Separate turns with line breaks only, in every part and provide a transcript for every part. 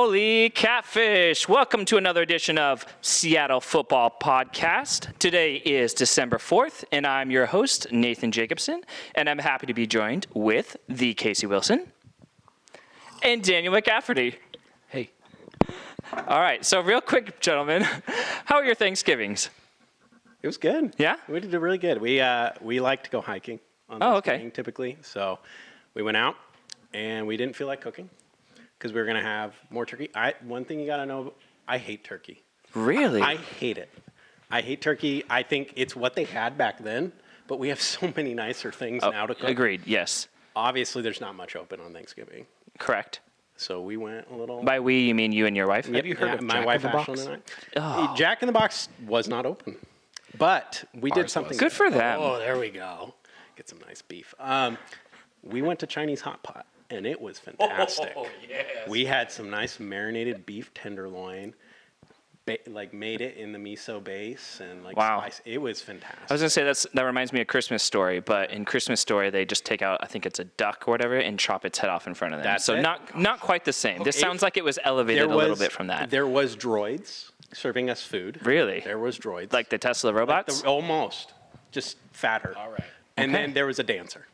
Holy Catfish! Welcome to another edition of Seattle Football Podcast. Today is December 4th, and I'm your host, Nathan Jacobson, and I'm happy to be joined with the Casey Wilson and Daniel McCafferty.
Hey.
All right, so real quick, gentlemen, how are your Thanksgivings?
It was good.
Yeah?
We did really good. We like to go hiking on Thanksgiving typically, so we went out, and we didn't feel like cooking because we were going to have more turkey. One thing you got to know, I hate turkey.
Really?
I hate it. I hate turkey. I think it's what they had back then, but we have so many nicer things now to cook.
Agreed, yes.
Obviously, there's not much open on Thanksgiving.
Correct.
So we went a little...
By we, you mean you and your wife?
Have you heard of my wife, Ashlyn, and I?
Oh.
Jack in the Box was not open, but we did something.
Good for them.
Oh, there we go. Get some nice beef. We went to Chinese Hot Pot, and it was fantastic.
Oh, yes.
We had some nice marinated beef tenderloin, made it in the miso base, and
Wow.
spice. It was fantastic.
I was going to say that reminds me of Christmas Story, but in Christmas Story, they just take out, I think it's a duck or whatever, and chop its head off in front of them.
That's
so
it?
not quite the same. This sounds like it was elevated a little bit from that.
There was droids serving us food.
Really?
There was droids.
Like the Tesla robots?
Almost. Just fatter.
All right.
And
Okay.
then there was a dancer.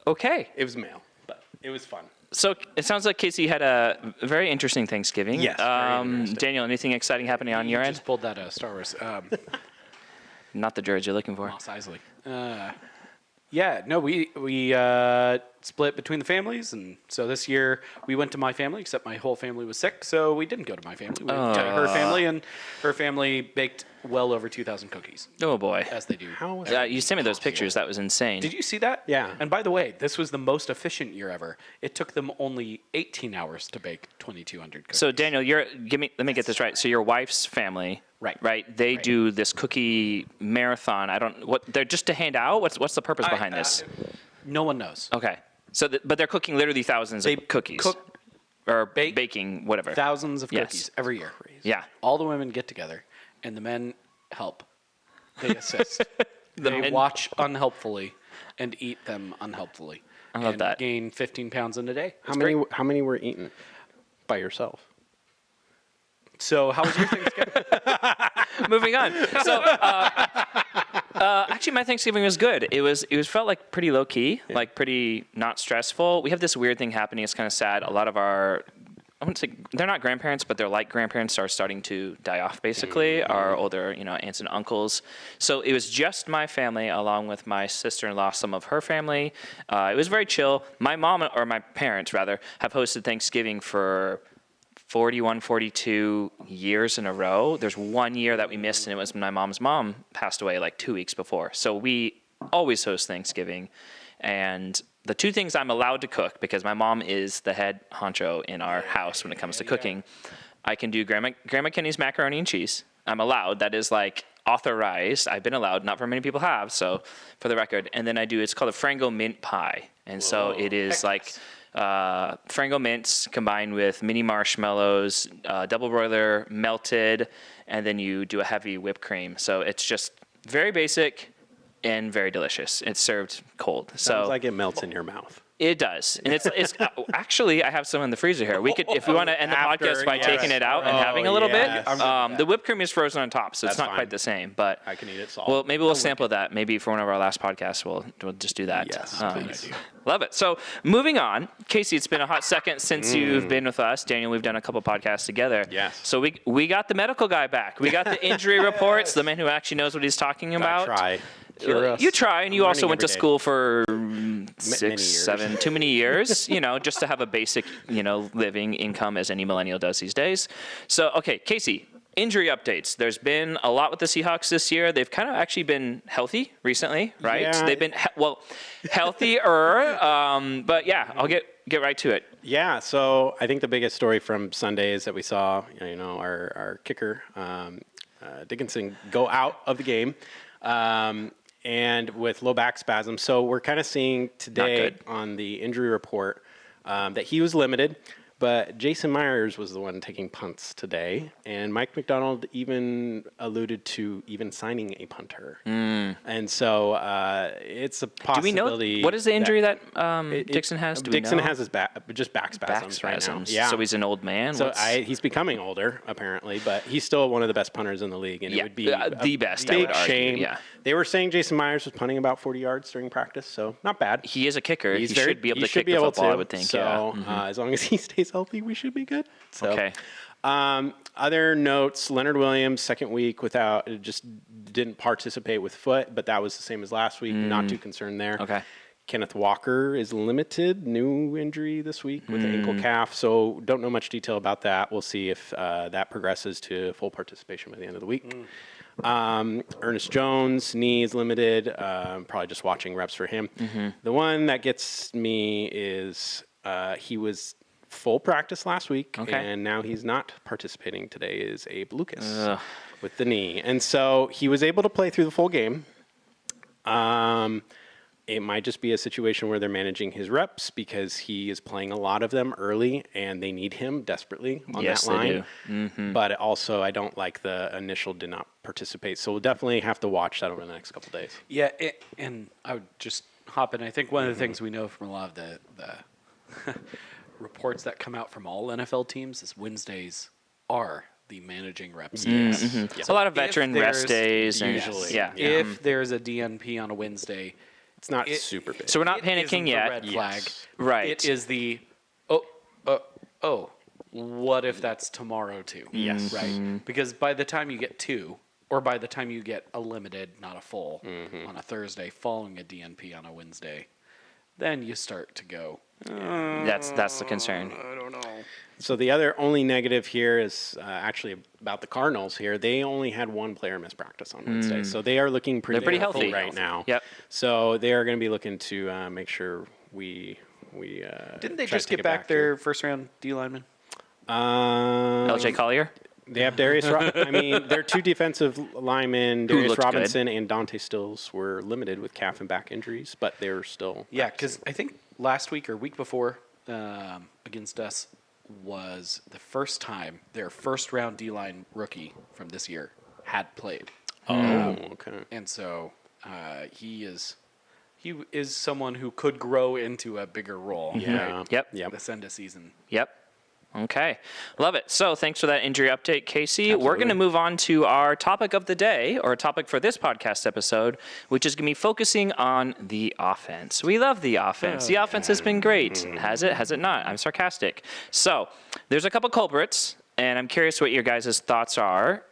Okay.
It was male, but it was fun.
So it sounds like Casey had a very interesting Thanksgiving.
Yes, very interesting.
Daniel, anything exciting happening on your end?
Just pulled that Star Wars.
Not the droids you're looking for.
Moss Eisley. We split between the families, and so this year we went to my family, except my whole family was sick, so we didn't go to my family. We went to her family, and her family baked well over 2,000 cookies,
Oh, boy.
as they do.
How was
You sent me those pictures. That was insane.
Did you see that?
Yeah.
And by the way, this was the most efficient year ever. It took them only 18 hours to bake 2,200 cookies.
So, Daniel, let me get this right. So your wife's family,
Right.
They do this cookie marathon. They're just to hand out? What's the purpose behind this?
No one knows.
Okay. So, but they're cooking literally thousands of cookies. Or baking, whatever.
Thousands of
Yes.
cookies every year.
Yeah.
All the women get together, and the men help. They assist. They
men-
watch unhelpfully and eat them unhelpfully.
I love
and
that.
Gain 15 pounds in a day.
How many were eaten by yourself?
So how was your Thanksgiving?
Moving on. So, actually, my Thanksgiving was good. It was felt like pretty low key, like pretty not stressful. We have this weird thing happening. It's kind of sad. A lot of I wouldn't say they're not grandparents, but they're like grandparents are starting to die off. Basically, our older, aunts and uncles. So it was just my family, along with my sister-in-law, some of her family. It was very chill. My mom, or my parents rather, have hosted Thanksgiving for 41, 42 years in a row. There's 1 year that we missed, and it was when my mom's mom passed away like 2 weeks before. So we always host Thanksgiving. And the two things I'm allowed to cook, because my mom is the head honcho in our house when it comes to cooking, I can do Grandma Kenny's macaroni and cheese. I'm allowed. That is like authorized. I've been allowed. Not very many people have, so for the record. And then it's called a Frango mint pie. And so it is like Frango mints combined with mini marshmallows, double broiler melted, and then you do a heavy whipped cream. So it's just very basic and very delicious. It's served cold.
Sounds like it melts in your mouth.
It does, and it's actually I have some in the freezer here. We could, if we want to end the podcast by taking it out and having a little bit. The whipped cream is is on top, so it's not quite the same. But
I can eat it salty.
well, maybe we'll sample that. Maybe for one of our last podcasts, we'll just do that.
Yes, please.
Love it. So moving on, Casey, it's been a hot second since you've been with us. Daniel, we've done a couple podcasts together.
Yes.
So we got the medical guy back. We got the injury reports. The man who actually knows what he's talking about.
I try.
You try, and you
I'm
also
learning
went to
every day.
school for
Many
6,
years.
7, too many years, just to have a basic, living income as any millennial does these days. So, okay, Casey, injury updates. There's been a lot with the Seahawks this year. They've kind of actually been healthy recently, right?
Yeah.
They've been, healthier, but yeah, I'll get right to it.
Yeah, so I think the biggest story from Sunday is that we saw, our kicker, Dickinson, go out of the game. And with low back spasm. So we're kind of seeing today on the injury report that he was limited, But Jason Myers was the one taking punts today, and Mike McDonald even alluded to even signing a punter. And so it's a possibility.
Do we know what is the injury that Dixon has? Do
Dixon
we know?
has his just back spasms right now.
Yeah. So he's an old man.
So he's becoming older apparently, but he's still one of the best punters in the league, and it would be
the best.
Big
I would argue.
shame.
Yeah.
They were saying Jason Myers was punting about 40 yards during practice, so not bad.
He is a kicker. He
Very,
should be able to
should
kick
be
the
able
football,
to.
I would think.
So as long as he stays healthy, we should be good. So,
Okay.
Other notes: Leonard Williams, second week without, just didn't participate with foot, but that was the same as last week. Not too concerned there.
Okay.
Kenneth Walker is limited, new injury this week with the ankle calf, so don't know much detail about that. We'll see if that progresses to full participation by the end of the week. Ernest Jones, knee is limited. Probably just watching reps for him. The one that gets me is he was full practice last week, and now he's not participating today, is Abe Lucas with the knee. And so he was able to play through the full game. It might just be a situation where they're managing his reps because he is playing a lot of them early and they need him desperately on that line.
They do.
But also, I don't like the initial did not participate. So we'll definitely have to watch that over the next couple of days.
Yeah, and I would just hop in. I think one of the things we know from a lot of the reports that come out from all NFL teams is Wednesdays are the managing reps days.
A lot of veteran rest days. And,
Usually.
If there's a DNP on a Wednesday,
It's not super big.
So we're not
it isn't
panicking
the
yet.
red flag.
Right.
It is the what if that's tomorrow too?
Yes.
Right. Because by the time you get two, or by the time you get a limited, not a full, on a Thursday following a DNP on a Wednesday, then you start to go.
That's the concern.
I don't know.
So the other only negative here is actually about the Cardinals here. They only had one player miss practice on Wednesday. So they are looking pretty,
They're pretty
healthy
healthy
right now.
Yep.
So they are going to be looking to make sure we
Didn't they
try to
just
take
get
it
back
to-
their first round D lineman?
LJ Collier.
They have Darius. I mean, their two defensive linemen,
Who
Darius
looked
Robinson and Dante Stills, were limited with calf and back injuries, but they're still.
Yeah, because I think last week or week before against us was the first time their first round D line rookie from this year had played.
Oh, okay.
And so he is someone who could grow into a bigger role.
Yeah.
Right?
Yep.
This end of season.
Yep. Okay. Love it. So thanks for that injury update, Casey. We're going to move on to our topic of the day, or topic for this podcast episode, which is going to be focusing on the offense. We love the offense. The offense has been great. Has it? Has it not? I'm sarcastic. So there's a couple culprits, and I'm curious what your guys' thoughts are.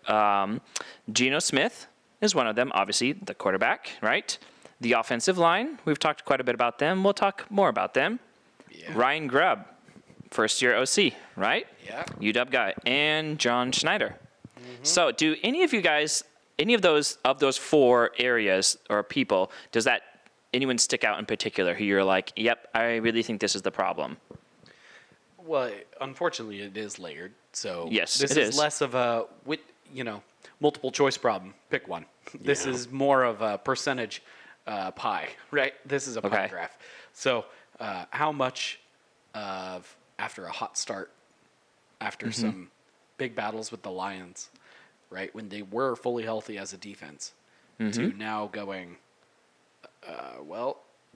Geno Smith is one of them, obviously, the quarterback, right? The offensive line, we've talked quite a bit about them. We'll talk more about them.
Yeah.
Ryan Grubb, first-year OC, right?
Yeah.
UW guy, and John Schneider. So, do any of you guys, any of those four areas or people, does that anyone stick out in particular who you're like, yep, I really think this is the problem?
Well, unfortunately, it is layered. So
Yes,
this
it
is
is.
less of a multiple choice problem. Pick one. This is more of a percentage pie, right? This is a pie
Okay.
graph. So how much of after a hot start, after some big battles with the Lions, right, when they were fully healthy as a defense, to now going,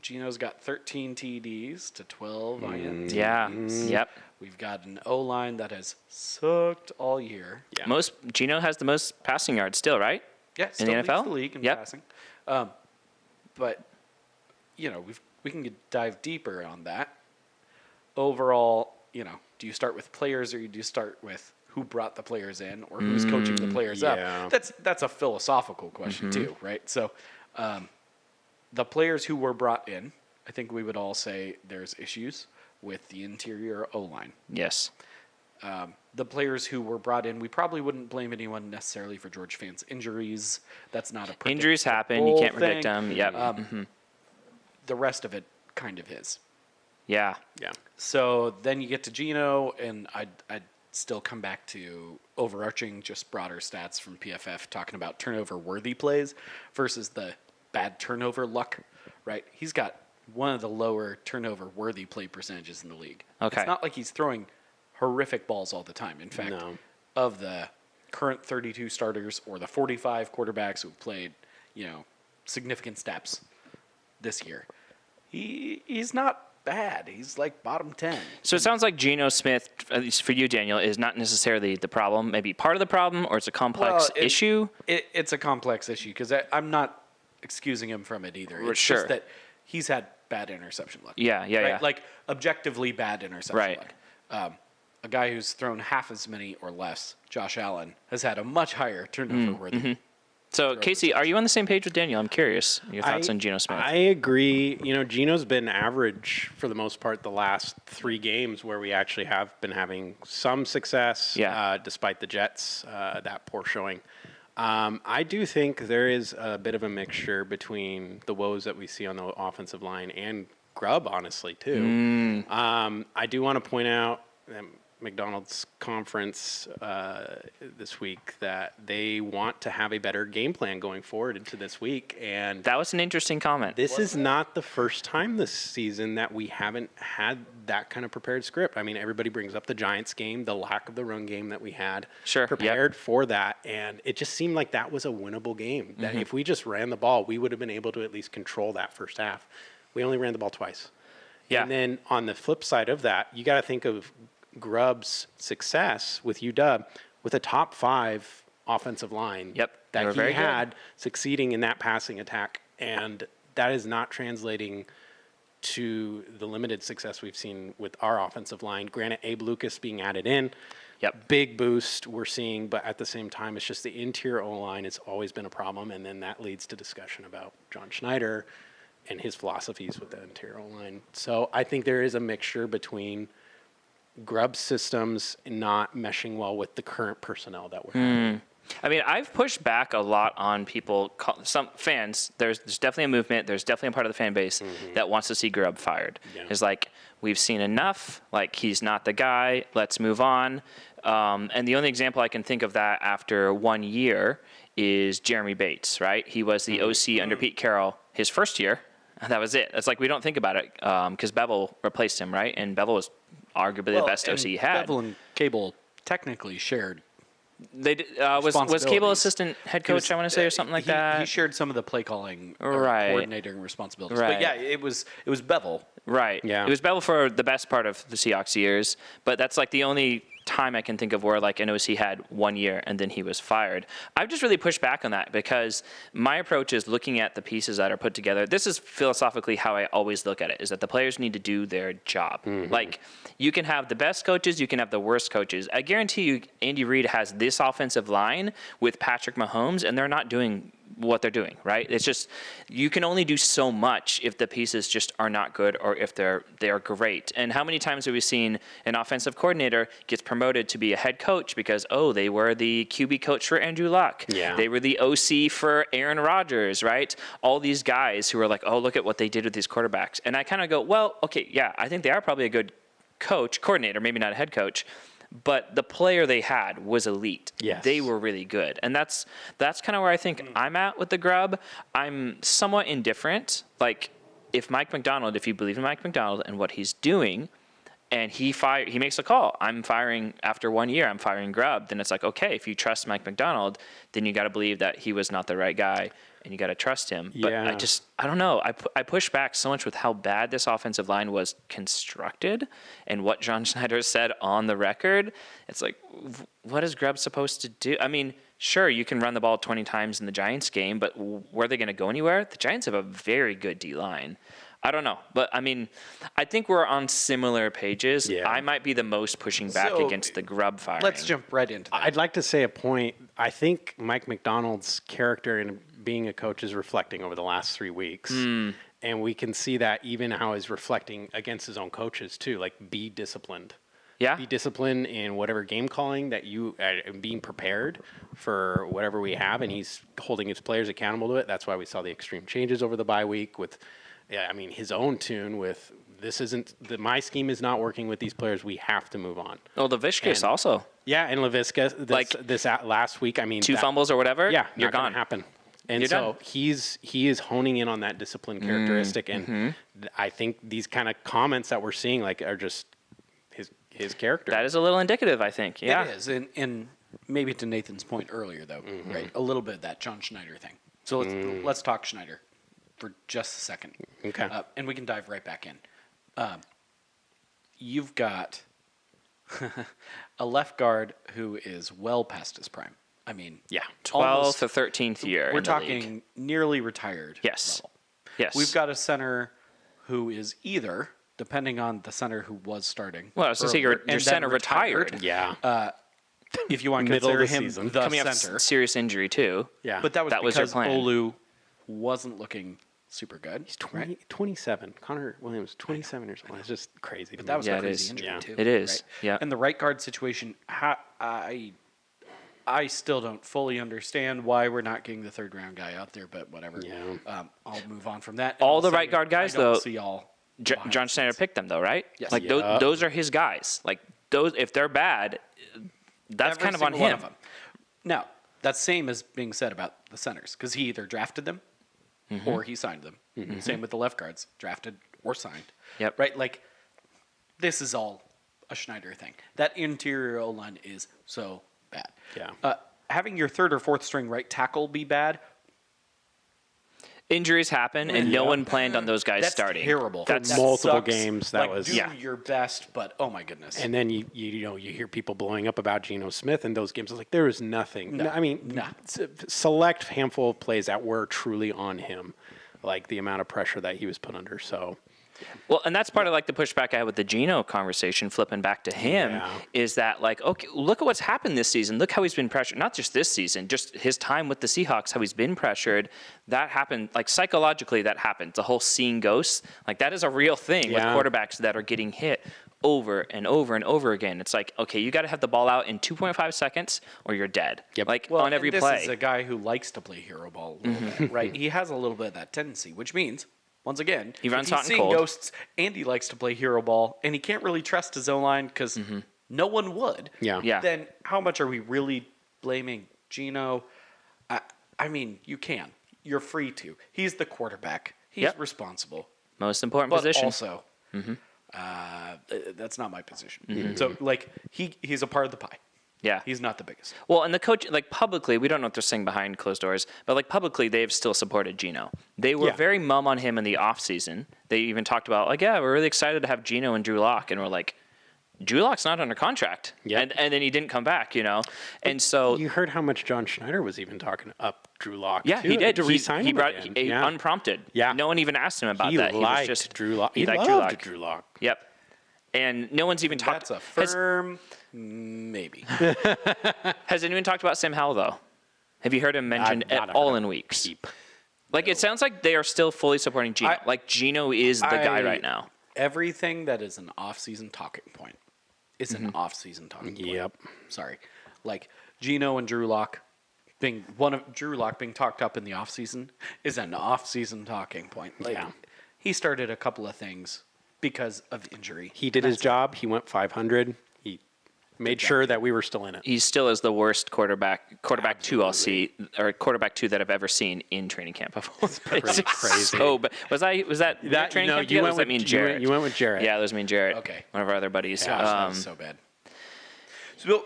Geno's got 13 TDs to 12 INTs.
Yeah. Yep.
We've got an O-line that has sucked all year.
Yeah.
Geno has the most passing yards still, right?
Yeah,
In
still
the
leads
NFL?
the league in
Yep.
passing. But we can dive deeper on that. Overall, do you start with players or do you start with who brought the players in or who's coaching the players
yeah.
up? That's a philosophical question too, right? So, the players who were brought in, I think we would all say there's issues with the interior O-line.
Yes.
The players who were brought in, we probably wouldn't blame anyone necessarily for George Fant's injuries. That's not a
Injuries happen. You can't predict
thing.
them. Yep.
The rest of it kind of is.
Yeah.
Yeah.
So then you get to Geno, and I'd still come back to overarching, just broader stats from PFF talking about turnover-worthy plays versus the bad turnover luck, right? He's got one of the lower turnover-worthy play percentages in the league.
Okay.
It's not like he's throwing horrific balls all the time. In fact, of the current 32 starters or the 45 quarterbacks who've played, significant steps this year, he's not bad. He's like bottom 10.
So it sounds like Geno Smith, at least for you, Daniel, is not necessarily the problem. Maybe part of the problem, or it's a complex issue.
It's a complex issue because I'm not excusing him from it either. It's
Sure.
just that he's had bad interception luck.
Yeah.
Like objectively bad interception luck. A guy who's thrown half as many or less, Josh Allen, has had a much higher turnover worthy.
So, Casey, are you on the same page with Daniel? I'm curious. Your thoughts on Geno Smith?
I agree. Geno's been average for the most part the last 3 games where we actually have been having some success despite the Jets, that poor showing. I do think there is a bit of a mixture between the woes that we see on the offensive line and Grubb, honestly, too. I do want to point out that McDonald's conference this week that they want to have a better game plan going forward into this week. And
that was an interesting comment.
This is not the first time this season that we haven't had that kind of prepared script. I mean, everybody brings up the Giants game, the lack of the run game that we had prepared for that. And it just seemed like that was a winnable game. That if we just ran the ball, we would have been able to at least control that first half. We only ran the ball twice. Yeah. And then on the flip side of that, you got to think of Grubb's success with UW with a top 5 offensive line that he had succeeding in that passing attack. And that is not translating to the limited success we've seen with our offensive line. Granted, Abe Lucas being added in, big boost we're seeing, but at the same time, it's just the interior O-line has always been a problem. And then that leads to discussion about John Schneider and his philosophies with the interior O-line. So I think there is a mixture between Grubb systems not meshing well with the current personnel that we're having.
I mean, I've pushed back a lot on people, some fans. There's definitely a movement. There's definitely a part of the fan base that wants to see Grubb fired. It's like, we've seen enough. Like, he's not the guy. Let's move on. And the only example I can think of that after 1 year is Jeremy Bates, right? He was the OC under Pete Carroll his first year. And that was it. It's like, we don't think about it because Bevel replaced him, right? And Bevel was arguably the best OC he had.
Bevel and Cable technically shared.
They was Cable assistant head coach, I want to say, or something like that.
He shared some of the play calling, coordinating responsibilities. But yeah, it was Bevel.
Right. Yeah. It was Bevel for the best part of the Seahawks years, but that's like the only time I can think of where like an OC had 1 year and then he was fired. I've just really pushed back on that because my approach is looking at the pieces that are put together. This is philosophically how I always look at it, is that the players need to do their job. Like, you can have the best coaches, you can have the worst coaches. I guarantee you Andy Reid has this offensive line with Patrick Mahomes and they're not doing what they're doing, right? It's just, you can only do so much if the pieces just are not good or if they are great. And how many times have we seen an offensive coordinator gets promoted to be a head coach because, they were the QB coach for Andrew Luck. Yeah. They were the OC for Aaron Rodgers, right? All these guys who are like, look at what they did with these quarterbacks. And I kind of go, well, okay, yeah, I think they are probably a good coordinator, maybe not a head coach. But the player they had was elite. Yes. They were really good. And that's kind of where I think I'm at with the Grubb. I'm somewhat indifferent. Like, if you believe in Mike Macdonald and what he's doing, and he makes a call, I'm firing after 1 year, I'm firing Grubb, then it's like, okay, if you trust Mike Macdonald, then you got to believe that he was not the right guy. And you got to trust him. But I don't know. I push back so much with how bad this offensive line was constructed and what John Schneider said on the record. It's like, what is Grubb supposed to do? I mean, sure, you can run the ball 20 times in the Giants game, but were they going to go anywhere? The Giants have a very good D-line. I don't know. But, I mean, I think we're on similar pages. Yeah. I might be the most pushing back against the Grubb firing.
Let's jump right into that.
I'd like to say a point. I think Mike Macdonald's character in being a coach is reflecting over the last 3 weeks. And we can see that even how he's reflecting against his own coaches, too. Like, be disciplined. Yeah. Be disciplined in whatever game calling that you being prepared for whatever we have. And he's holding his players accountable to it. That's why we saw the extreme changes over the bye week with his own tune with my scheme is not working with these players. We have to move on.
Well, Laviska also.
Yeah, and Laviska this last week. I mean,
2 fumbles or whatever.
Yeah,
you're
not
gone.
Happen. And so he is honing in on that discipline characteristic, and I think these kind of comments that we're seeing are just his character.
That is a little indicative, I think. Yeah.
It is, and maybe to Nathan's point earlier, though, right? A little bit of that John Schneider thing. So let's talk Schneider for just a second.
Okay.
And we can dive right back in. You've got a left guard who is well past his prime. I mean,
Yeah.
12th or 13th year.
We're
in the
talking
league.
nearly retired.
Yes.
Level.
Yes.
We've got a center who is either, depending on the center who was starting.
Well, I was going to say your
and then
center retired.
Yeah.
If you want to
Middle of
consider
the
him
season.
the
Coming off
center.
serious injury, too.
Yeah.
But that was
That was your
because
plan.
Olu wasn't looking super good.
He's 27. Connor Williams, 27 years old. It's just crazy.
But that was
Yeah,
a
it
crazy
is.
injury
Yeah.
too.
It is,
right?
yeah.
And the right guard situation, I still don't fully understand why we're not getting the third round guy out there, but whatever.
Yeah.
I'll move on from that.
All
I'll
the
say
right guard guys,
I don't
though,
see all behind
John
the
Schneider
scenes.
picked them, though, right?
Yes.
Like
Yeah.
those are his guys. Like those, if they're bad, that's
Every
kind of on
single one
him.
of them. Now, that's same as being said about the centers, because he either drafted them or he signed them. Same with the left guards, drafted or signed.
Yep.
Right? Like, this is all a Schneider thing. That interior O-line is so bad.
Yeah.
Having your third or fourth string right tackle be bad,
Injuries happen, and no one planned on those guys
that's
starting.
terrible.
That's
That
multiple
sucks.
games, that
Like,
was-
do
Yeah.
your best, but oh my goodness.
And then you hear people blowing up about Geno Smith in those games. It's like there was nothing. No, I mean,
no.
select handful of plays that were truly on him, like the amount of pressure that he was put under. So
Well, and that's part of like the pushback I had with the Geno conversation, flipping back to him,
Yeah.
is that like, okay, look at what's happened this season. Look how he's been pressured. Not just this season, just his time with the Seahawks, how he's been pressured. That happened, like psychologically, that happens. The whole seeing ghosts, like that is a real thing
Yeah.
with quarterbacks that are getting hit over and over and over again. It's like, okay, you got to have the ball out in 2.5 seconds or you're dead.
Yep.
Like
Well,
on every
and this
play.
is a guy who likes to play hero ball a little bit, right? He has a little bit of that tendency, which means, once again,
He runs
if
hot
he's
and
seeing
cold.
ghosts and he likes to play hero ball, and he can't really trust his O-line because no one would.
Yeah.
Yeah.
Then how much are we really blaming Geno? I mean, you can. You're free to. He's the quarterback. He's
Yep.
responsible.
Most important
But
position.
also, that's not my position. So, like, he's a part of the pie.
Yeah.
He's not the biggest.
Well, and the coach, like publicly, we don't know what they're saying behind closed doors, but like publicly, they've still supported Geno. They were
Yeah.
very mum on him in the offseason. They even talked about, like, yeah, we're really excited to have Geno and Drew Lock. And we're like, Drew Lock's not under contract.
Yeah.
And then he didn't come back, you know? And so,
you heard how much John Schneider was even talking up Drew Lock.
yeah,
too,
he did.
to re-sign
he
him
brought
again.
a
Yeah.
unprompted.
Yeah.
No one even asked him about
He
that.
liked
He was just
Drew Lock.
He liked
loved
Drew Lock.
Drew Lock.
Yep. And no one's even talked.
That's a firm maybe.
Has anyone talked about Sam Howell though? Have you heard him mentioned
not
at all
heard
in
a
weeks?
peep.
Like it sounds like they are still fully supporting Geno. Like Geno is the guy right now.
Everything that is an off-season talking point is an off-season talking point.
Yep.
Sorry. Like Geno and Drew Lock being Drew Lock being talked up in the off-season is an off-season talking point. Like,
Yeah.
he started a couple of things because of injury.
He did his job. He went 500. He made sure that we were still in it.
He still is the worst quarterback two I'll see, or quarterback two that I've ever seen in training camp. It's
Pretty crazy.
So, but was that your training camp?
you
Yeah,
went
was
with
that me and
you went-
Jarrett?
You went with Jarrett.
Yeah, that was me and Jarrett.
Okay.
One of our other buddies.
Gosh, that was so bad. So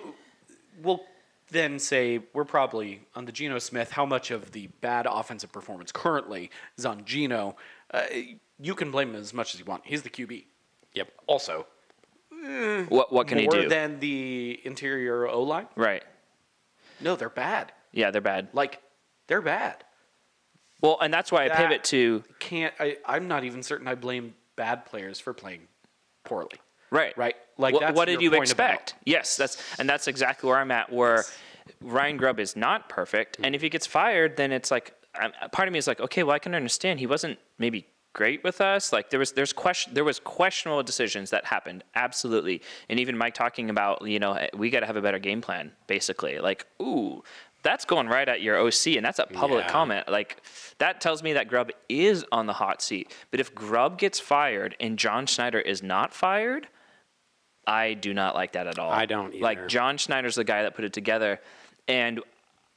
we'll then say we're probably on the Geno Smith. How much of the bad offensive performance currently is on Geno? You can blame him as much as you want. He's the QB.
Yep.
Also,
What can he
more
do?
than the interior O line?
Right.
No, they're bad.
Yeah, they're bad.
Like, they're bad.
Well, and that's why I
That
pivot to
I'm not even certain I blame bad players for playing poorly.
right.
Right? Like, that's
what did
your
you
point about-
expect? Yes, that's exactly where I'm at. Where Ryan Grubb is not perfect, and if he gets fired, then it's like part of me is like, okay, well, I can understand he wasn't maybe great with us. Like there was questionable decisions that happened, absolutely. And even Mike talking about, we got to have a better game plan, basically. Like, ooh, that's going right at your OC, and that's a public
Yeah.
comment. Like that tells me that Grubb is on the hot seat. But if Grubb gets fired and John Schneider is not fired, I do not like that at all.
I don't either.
Like John Schneider's the guy that put it together, and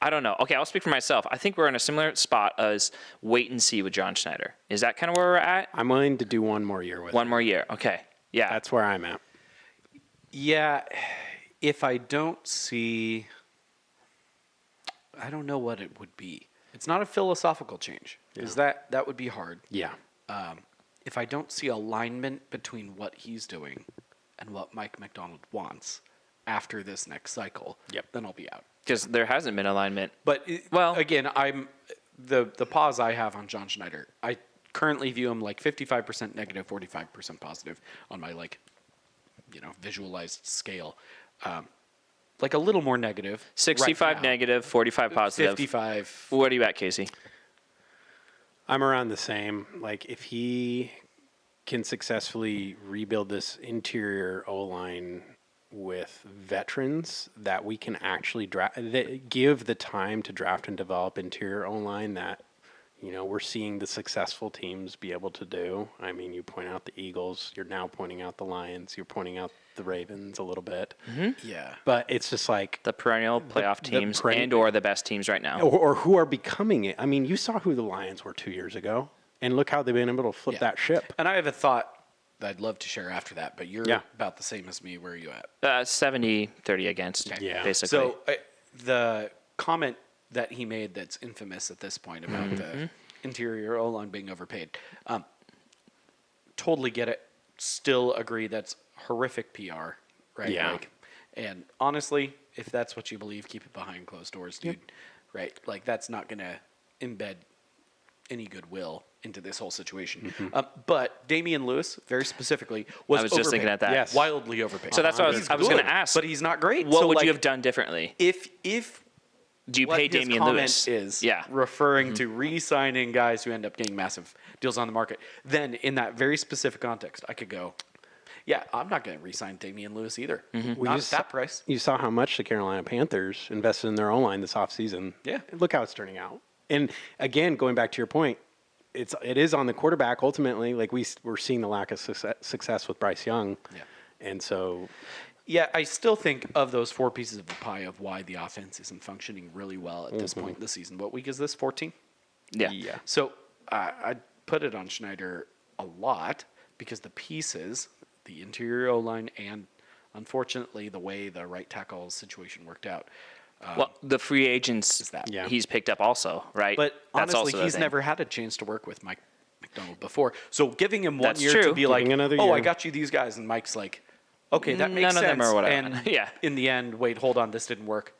I don't know. Okay, I'll speak for myself. I think we're in a similar spot as wait and see with John Schneider. Is that kind of where we're at?
I'm willing to do one more year with
One
him.
more year. Okay. Yeah.
That's where I'm at.
Yeah, if I don't see, I don't know what it would be. It's not a philosophical change, because that would be hard.
Yeah.
If I don't see alignment between what he's doing and what Mike McDonald wants after this next cycle, then I'll be out.
Because there hasn't been alignment.
But again, I'm the pause I have on John Schneider. I currently view him like 55% negative, 45% positive on my visualized scale. Like a little more negative.
65
right now.
negative, 45 positive.
55.
What are you at, Casey?
I'm around the same. Like, if he can successfully rebuild this interior O-line with veterans that we can actually give the time to draft and develop interior O-line that, we're seeing the successful teams be able to do. I mean, you point out the Eagles. You're now pointing out the Lions. You're pointing out the Ravens a little bit.
Mm-hmm.
Yeah.
But it's just like
The perennial playoff teams and or the best teams right now.
or who are becoming it. I mean, you saw who the Lions were 2 years ago, and look how they've been able to flip that ship.
And I have a thought that I'd love to share after that, but you're about the same as me. Where are you at?
70-30 against, basically.
So the comment that he made that's infamous at this point about the interior O-line being overpaid, totally get it. Still agree that's horrific PR, right?
Yeah.
And honestly, if that's what you believe, keep it behind closed doors, dude. Right? Like, that's not going to embed any goodwill into this whole situation. But Damian Lewis, very specifically, was
I was just thinking at that.
Yes.
wildly overpaid.
So that's what I was going to ask.
But he's not great.
What
So,
would
like,
you have done differently?
If
Do you
what
pay
his
Damian
comment
Lewis?
is
Yeah.
referring to re-signing guys who end up getting massive deals on the market, then in that very specific context, I could go, yeah, I'm not going to re-sign Damian Lewis either. Not at that price.
You saw how much the Carolina Panthers invested in their O-line this offseason.
Yeah.
Look how it's turning out. And again, going back to your point, it is on the quarterback ultimately. Like, we're seeing the lack of success with Bryce Young.
Yeah.
And so
Yeah, I still think of those four pieces of the pie of why the offense isn't functioning really well at this point in the season. What week is this? 14?
Yeah.
So I'd put it on Schneider a lot because the pieces, the interior O-line, and unfortunately the way the right tackle situation worked out.
Well, the free agents
Is that.
Yeah.
he's picked up also, right?
But
That's
honestly,
also the
he's
thing.
never had a chance to work with Mike McDonald before. So giving him one
That's
year
true.
to be like,
Giving another
oh, I
year.
got you these guys, and Mike's like, okay, that makes
None
sense.
of them are whatever.
And
Yeah.
in the end, wait, hold on, this didn't work.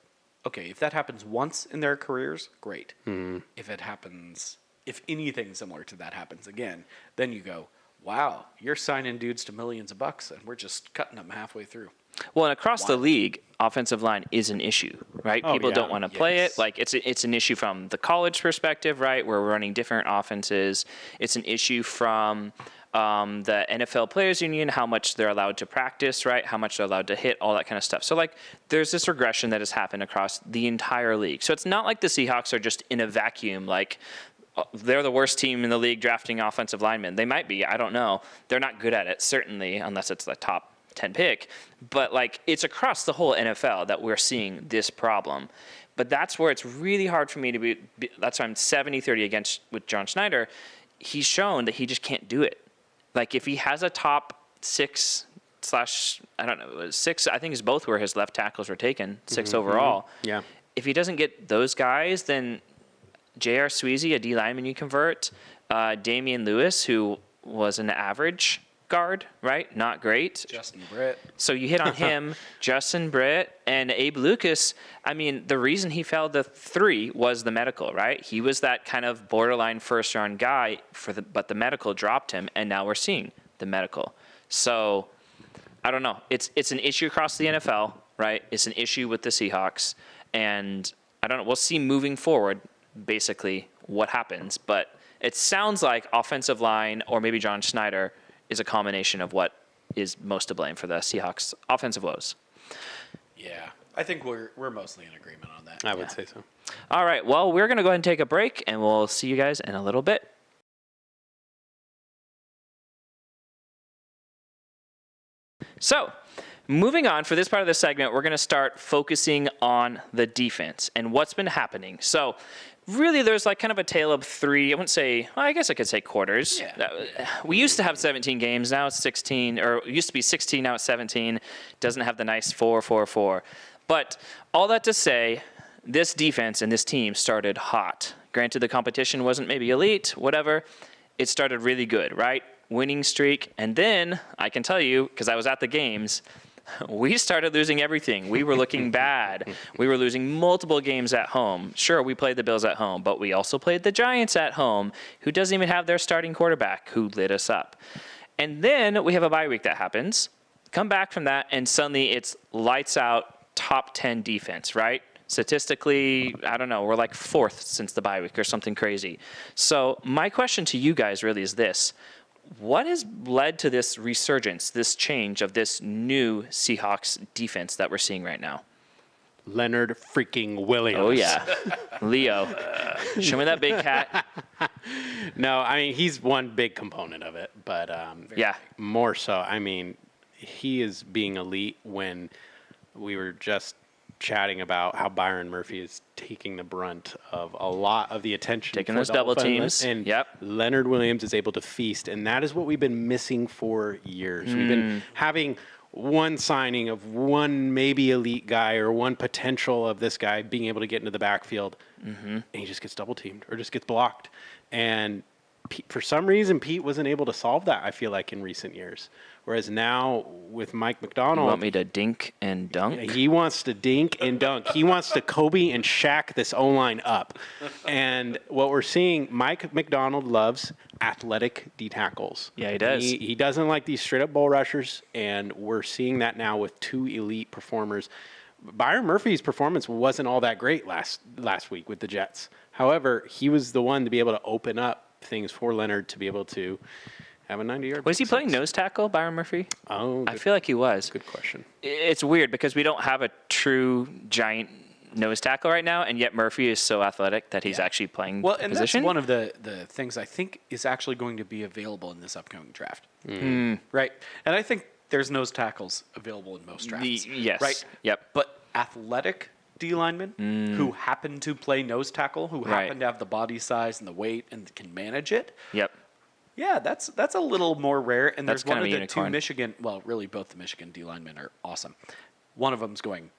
Okay, if that happens once in their careers, great. If it happens, if anything similar to that happens again, then you go, wow, you're signing dudes to millions of bucks, and we're just cutting them halfway through.
Well, and across the league, offensive line is an issue, right?
Oh,
People
yeah.
don't want to play
Yes.
it. Like, it's an issue from the college perspective, right? Where we're running different offenses. It's an issue from the NFL Players Union, how much they're allowed to practice, right? How much they're allowed to hit, all that kind of stuff. So, like, there's this regression that has happened across the entire league. So it's not like the Seahawks are just in a vacuum, like, they're the worst team in the league drafting offensive linemen. They might be. I don't know. They're not good at it, certainly, unless it's the top 10 pick. But, like, it's across the whole NFL that we're seeing this problem. But that's where it's really hard for me to be that's why I'm 70-30 against with John Schneider. He's shown that he just can't do it. Like, if he has a top 6 / I don't know, it was 6, I think it's both where his left tackles were taken, 6 overall.
Yeah.
If he doesn't get those guys, then J.R. Sweezy, a D lineman you convert, Damian Lewis, who was an average guard, right? Not great.
Justin Britt.
So you hit on him, Justin Britt, and Abe Lucas. I mean, the reason he fell to 3 was the medical, right? He was that kind of borderline first-round guy, but the medical dropped him, and now we're seeing the medical. So I don't know. It's an issue across the NFL, right? It's an issue with the Seahawks, and I don't know. We'll see moving forward, basically, what happens. But it sounds like offensive line or maybe John Schneider is a combination of what is most to blame for the Seahawks' offensive woes.
Yeah, I think we're mostly in agreement on that.
I would say so.
All right, well, we're going to go ahead and take a break, and we'll see you guys in a little bit. So, moving on, for this part of the segment, we're going to start focusing on the defense and what's been happening. So, really there's like kind of a tale of three. I wouldn't say. Well, I guess I could say quarters.
Yeah.
We used to have 17 games. Now it's 16, or it used to be 16. Now it's 17. Doesn't have the nice 4-4-4. But all that to say, this defense and this team started hot. Granted, the competition wasn't maybe elite, whatever. It started really good, right? Winning streak, and then I can tell you because I was at the games. We started losing everything. We were looking bad. We were losing multiple games at home. Sure, we played the Bills at home, but we also played the Giants at home, who doesn't even have their starting quarterback, who lit us up. And then we have a bye week that happens. Come back from that, and suddenly it's lights out, top 10 defense, right? Statistically, I don't know, we're like fourth since the bye week or something crazy. So my question to you guys really is this. What has led to this resurgence, this change of this new Seahawks defense that we're seeing right now?
Leonard freaking Williams.
Oh, yeah. Leo. Show me that big cat.
No, I mean, he's one big component of it, but
Yeah.
more so, I mean, he is being elite when we were just chatting about how Byron Murphy is taking the brunt of a lot of the attention.
Taking
for
those
the
double
offense,
teams.
And
Yep.
Leonard Williams is able to feast, and that is what we've been missing for years. We've been having one signing of one maybe elite guy or one potential of this guy being able to get into the backfield, and he just gets double teamed or just gets blocked. And for some reason, Pete wasn't able to solve that, I feel like, in recent years. Whereas now with Mike
You
McDonald,
want me to dink and dunk?
he wants to dink and dunk. He wants to Kobe and Shaq this O-line up. And what we're seeing, Mike McDonald loves athletic D tackles.
Yeah, he does.
He doesn't like these straight up bull rushers, and we're seeing that now with two elite performers. Byron Murphy's performance wasn't all that great last week with the Jets. However, he was the one to be able to open up things for Leonard to be able to have a 90-yard.
Was he playing nose tackle, Byron Murphy?
Oh,
I feel like he was.
good question.
It's weird because we don't have a true giant nose tackle right now, and yet Murphy is so athletic that he's actually playing
Well, and
position.
that's one of the things I think is actually going to be available in this upcoming draft. Right? And I think there's nose tackles available in most drafts.
Yes.
Right?
Yep.
But athletic D linemen who happen to play nose tackle, who
Right.
happen to have the body size and the weight and can manage it,
Yep.
yeah, that's a little more rare. And
That's
there's one
kind
of
of a
the
unicorn.
two Michigan, well, really both the Michigan D linemen are awesome. One of them's going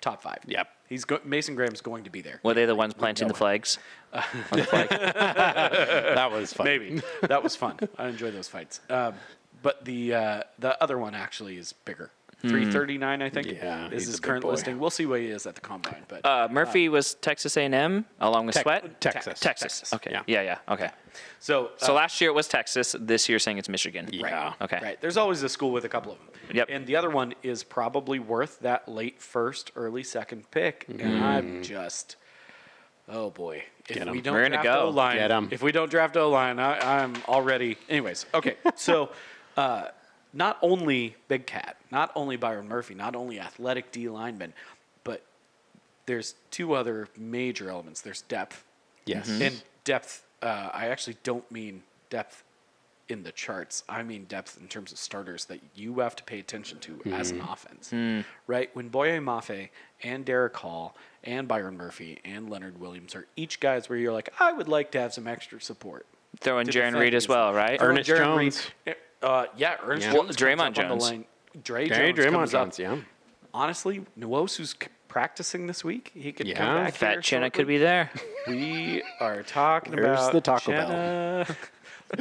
top 5.
Yep.
Mason Graham's going to be there.
Were they the ones planting the flags? On the flag?
That was fun.
Maybe. That was fun. I enjoy those fights. But the other one actually is bigger. 339, I think.
Yeah,
is
he's
his
a big
current
boy.
listing. We'll see what he is at the combine. But
Murphy was Texas A&M along with Sweat?
Texas.
Texas. Okay.
Yeah.
Yeah. Okay.
so
So last year it was Texas. This year saying it's Michigan.
Yeah.
Okay.
right. There's always a school with a couple of them.
Yep.
And the other one is probably worth that late first, early second pick. And I'm just, oh boy, if
Get 'em.
we don't
We're gonna
draft
go.
O-line,
Get 'em.
if we don't draft O-line, I'm already. Anyways, okay. So. Not only Big Cat, not only Byron Murphy, not only athletic D linemen, but there's two other major elements. There's depth.
Yes.
And depth, I actually don't mean depth in the charts. I mean depth in terms of starters that you have to pay attention to as an offense. Right? When Boye Mafe and Derek Hall and Byron Murphy and Leonard Williams are each guys where you're like, I would like to have some extra support.
Throw in
to
Jaron
defend
Reed as
these-
well, right?
Throw in
Ernest
Jaron Reed.
Jones.
Ernest
Yeah.
Jones.
Well,
comes
Draymond
up on the
Jones.
lane.
Draymond
Jones comes up.
Jones, yeah.
Honestly, Nwosu's practicing this week. He could come
Yeah.
back.
Fat
here
Chenna could
shortly.
be there.
We are talking
Where's
about
the Taco Bell?
Chenna.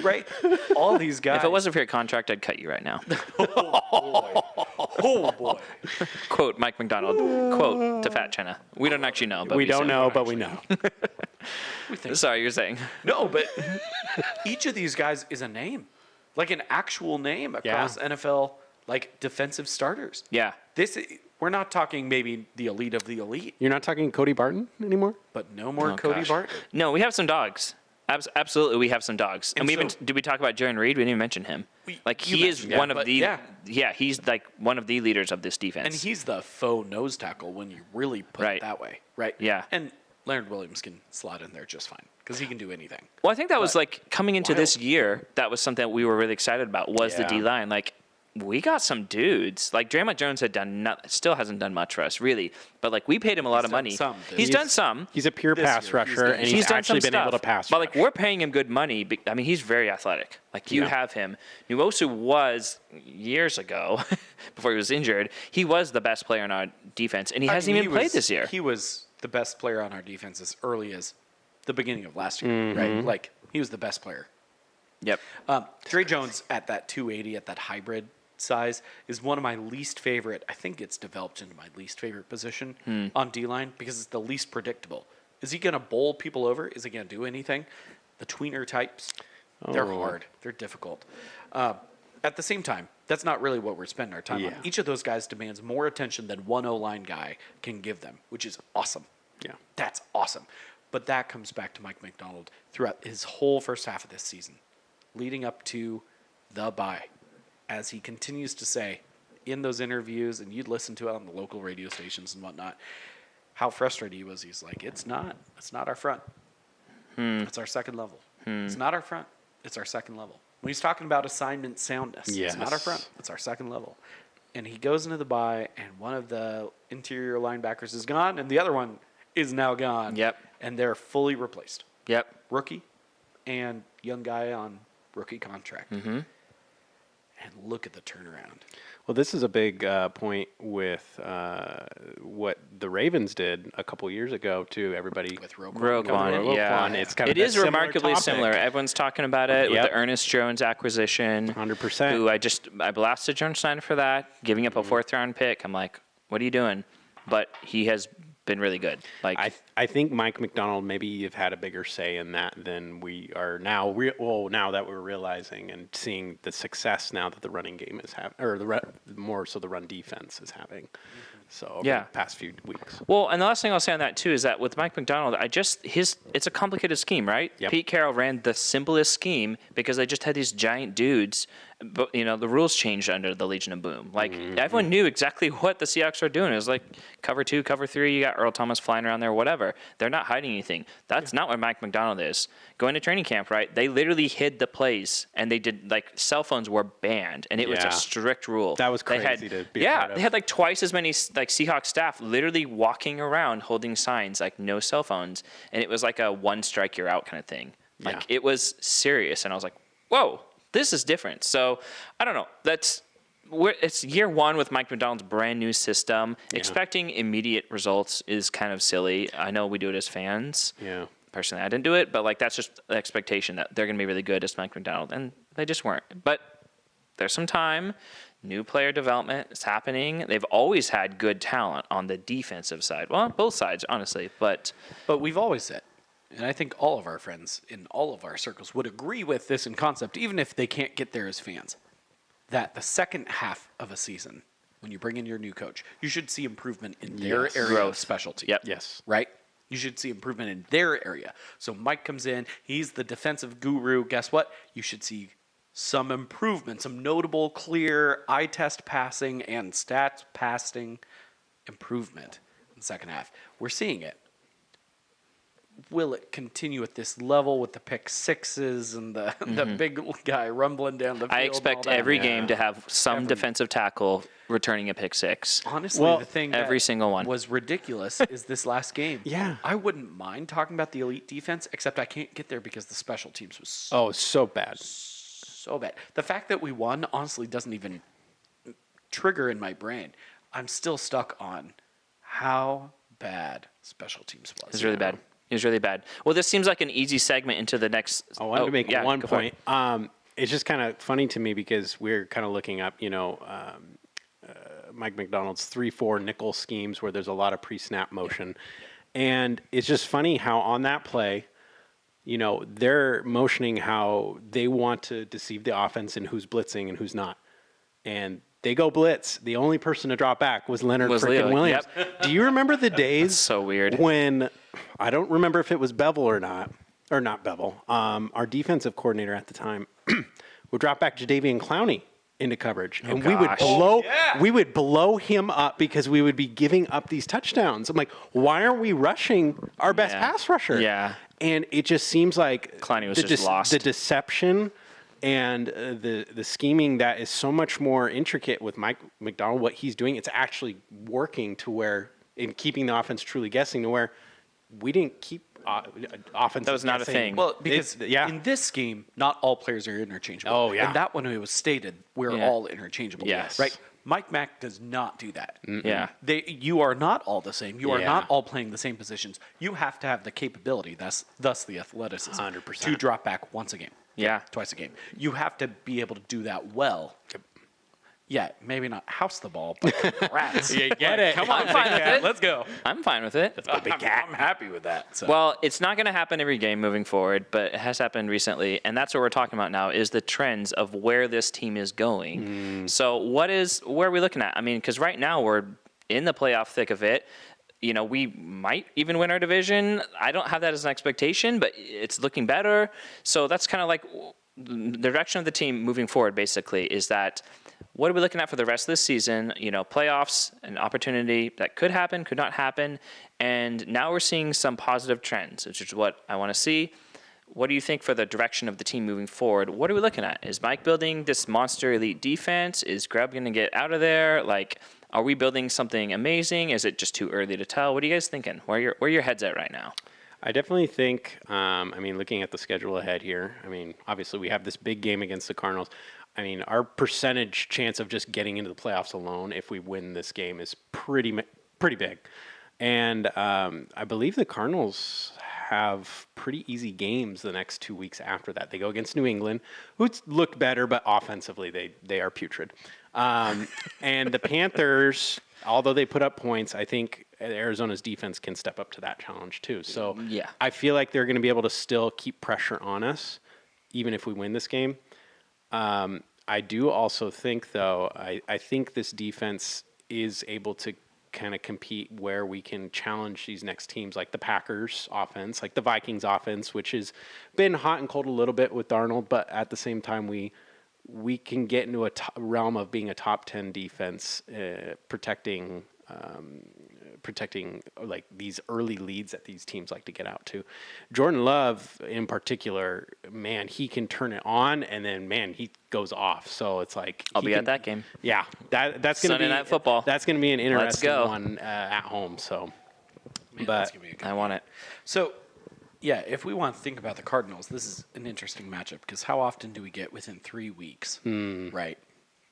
Right? All these guys.
If it wasn't for your contract, I'd cut you right now.
Oh, boy.
Quote Mike McDonald. Quote to Fat Chenna. We don't actually know, but
We don't
assume.
know, but we know.
Sorry, you're saying.
No, but each of these guys is a name. Like an actual name across NFL, like defensive starters.
Yeah.
We're not talking maybe the elite of the elite,
You're not talking Cody Barton anymore?
but no more
Oh,
Cody
gosh.
Barton.
No, we have some dogs. Absolutely, we have some dogs. And
And
we even
so-
did we talk about Jaron Reed? We didn't even mention him. Like
you
he is
mentioned him,
one of
but
the
yeah.
he's like one of the leaders of this defense.
And he's the faux nose tackle when you really put
Right.
it that way, right?
Yeah.
And Leonard Williams can slot in there just fine because he can do anything.
Well, I think that was
But
like coming into this
wild.
year, that was something that we were really excited about was the
Yeah.
D line. Like we got some dudes. Like Draymond Jones still hasn't done much for us, really. But like we paid him a lot of money. He's done some.
He's a pure pass rusher, and he's
done
actually
some
been able to
stuff.
pass.
But like we're paying him good money. I mean, he's very athletic. Like you have him. Nwosu was years ago, before he was injured. He was the best player on our defense, and he hasn't even played this year.
He was the best player on our defense as early as the beginning of last year, right? Like he was the best player.
Yep.
Dre Jones at that 280 at that hybrid size is one of my least favorite. I think it's developed into my least favorite position on D-line because it's the least predictable. Is he going to bowl people over? Is he going to do anything? The tweener types, they're hard. They're difficult. At the same time, that's not really what we're spending our time on. Each of those guys demands more attention than one O-line guy can give them, which is awesome.
Yeah.
That's awesome. But that comes back to Mike McDonald throughout his whole first half of this season, leading up to the bye. As he continues to say in those interviews, and you'd listen to it on the local radio stations and whatnot, how frustrated he was. He's like, it's not our front. It's our second level. It's not our front. It's our second level. When he's talking about assignment soundness, it's not our front. It's our second level. And he goes into the bye, and one of the interior linebackers is gone, and the other one is now gone.
Yep.
And they're fully replaced.
Yep.
Rookie and young guy on rookie contract. And look at the turnaround.
Well, this is a big point with what the Ravens did a couple years ago to everybody.
With
Roquan, yeah.
It's kind
it
of
is remarkably similar. Everyone's talking about it with the Ernest Jones acquisition.
100%.
Who I blasted John Schneider for that, giving up a fourth-round pick. I'm like, what are you doing? But he has been really good. Like
I think Mike McDonald maybe you've had a bigger say in that than we are now. Now that we're realizing and seeing the success now that the running game is having, or more so the run defense is having. So over the past few weeks.
Well, and the last thing I'll say on that too is that with Mike McDonald, it's a complicated scheme, right?
Yep.
Pete Carroll ran the simplest scheme because they just had these giant dudes. But the rules changed under the Legion of Boom. Like everyone knew exactly what the Seahawks were doing. It was like cover 2, cover 3. You got Earl Thomas flying around there, whatever. They're not hiding anything. That's not what Mike McDonald is. Going to training camp, right? They literally hid the plays, and they did cell phones were banned, and it was a strict rule.
That was crazy to be part of.
They had twice as many Seahawks staff literally walking around holding signs like no cell phones, and it was like a one strike you're out kind of thing. It was serious, and I was like, whoa. This is different. So, I don't know. It's year one with Mike McDonald's brand new system. Yeah. Expecting immediate results is kind of silly. I know we do it as fans.
Yeah.
Personally, I didn't do it, but that's just the expectation that they're going to be really good as Mike McDonald, and they just weren't. But there's some time. New player development is happening. They've always had good talent on the defensive side. Well, both sides, honestly. But
we've always said, and I think all of our friends in all of our circles would agree with this in concept, even if they can't get there as fans, that the second half of a season, when you bring in your new coach, you should see improvement in their area of specialty.
Yep.
Yes.
Right? You should see improvement in their area. So Mike comes in, he's the defensive guru. Guess what? You should see some improvement, some notable, clear eye test passing and stats passing improvement in the second half. We're seeing it. Will it continue at this level with the pick sixes and the big guy rumbling down the field?
I expect every game to have some defensive tackle returning a pick six.
Honestly, the thing
every single one
was ridiculous is this last game.
Yeah.
I wouldn't mind talking about the elite defense, except I can't get there because the special teams was
so bad.
So bad. The fact that we won, honestly, doesn't even trigger in my brain. I'm still stuck on how bad special teams was.
It's really bad. It was really bad. Well, this seems like an easy segment into the next.
I wanted to make one point. It's just kind of funny to me because we're kind of looking up, Mike McDonald's 3-4 nickel schemes where there's a lot of pre-snap motion. And it's just funny how on that play, they're motioning how they want to deceive the offense and who's blitzing and who's not. And they go blitz. The only person to drop back was Leonard Williams. Yep. Do you remember the days?
That's so weird.
When I don't remember if it was Bevel or not Bevel. Our defensive coordinator at the time would drop back Jadeveon Clowney into coverage, and we would blow him up because we would be giving up these touchdowns. I'm like, why aren't we rushing our best pass rusher?
Yeah.
And it just seems like
Clowney was just lost.
The deception And the scheming that is so much more intricate with Mike McDonald, what he's doing, it's actually working to where, in keeping the offense truly guessing, to where we didn't keep offense.
That was not a thing.
Well, because in this game, not all players are interchangeable.
Oh, yeah.
And that one, it was stated, we're all interchangeable.
Yes.
Right? Mike Mack does not do that.
Yeah.
You are not all the same. You are not all playing the same positions. You have to have the capability, thus the athleticism,
100%.
to drop back once a game.
Yeah.
Twice a game. You have to be able to do that well. Yeah, maybe not house the ball, but congrats.
Get it.
Come on,
I'm fine with it.
Let's go.
I'm fine with it.
I'm happy with that. So.
Well, it's not going to happen every game moving forward, but it has happened recently, and that's what we're talking about now is the trends of where this team is going. So where are we looking at? I mean, because right now we're in the playoff thick of it. You know, we might even win our division. I don't have that as an expectation, but it's looking better. So that's kind of like the direction of the team moving forward, basically, is that what are we looking at for the rest of this season? You know, playoffs, an opportunity that could happen, could not happen. And now we're seeing some positive trends, which is what I want to see. What do you think for the direction of the team moving forward? What are we looking at? Is Mike building this monster elite defense? Is Grubb going to get out of there? Like, are we building something amazing? Is it just too early to tell? What are you guys thinking? Where are your heads at right now?
I definitely think, looking at the schedule ahead here, obviously we have this big game against the Cardinals. Our percentage chance of just getting into the playoffs alone, if we win this game, is pretty big. And I believe the Cardinals have pretty easy games the next 2 weeks after that. They go against New England, who's looked better, but offensively they are putrid. And the Panthers, although they put up points, I think Arizona's defense can step up to that challenge too. So
yeah.
I feel like they're going to be able to still keep pressure on us, even if we win this game. I do also think, though, I think this defense is able to kind of compete where we can challenge these next teams, like the Packers offense, like the Vikings offense, which has been hot and cold a little bit with Darnold, but at the same time, we can get into a realm of being a top 10 defense, protecting like these early leads that these teams like to get out to. Jordan Love in particular, man, he can turn it on and then man, he goes off. So it's like
I'll be at that game.
Yeah, that's going to be
Sunday Night Football.
That's going to be an interesting
go.
one at home. So,
Man,
but
that's gonna be a good
I want it.
So, yeah, if we want to think about the Cardinals, this is an interesting matchup because how often do we get within 3 weeks, right?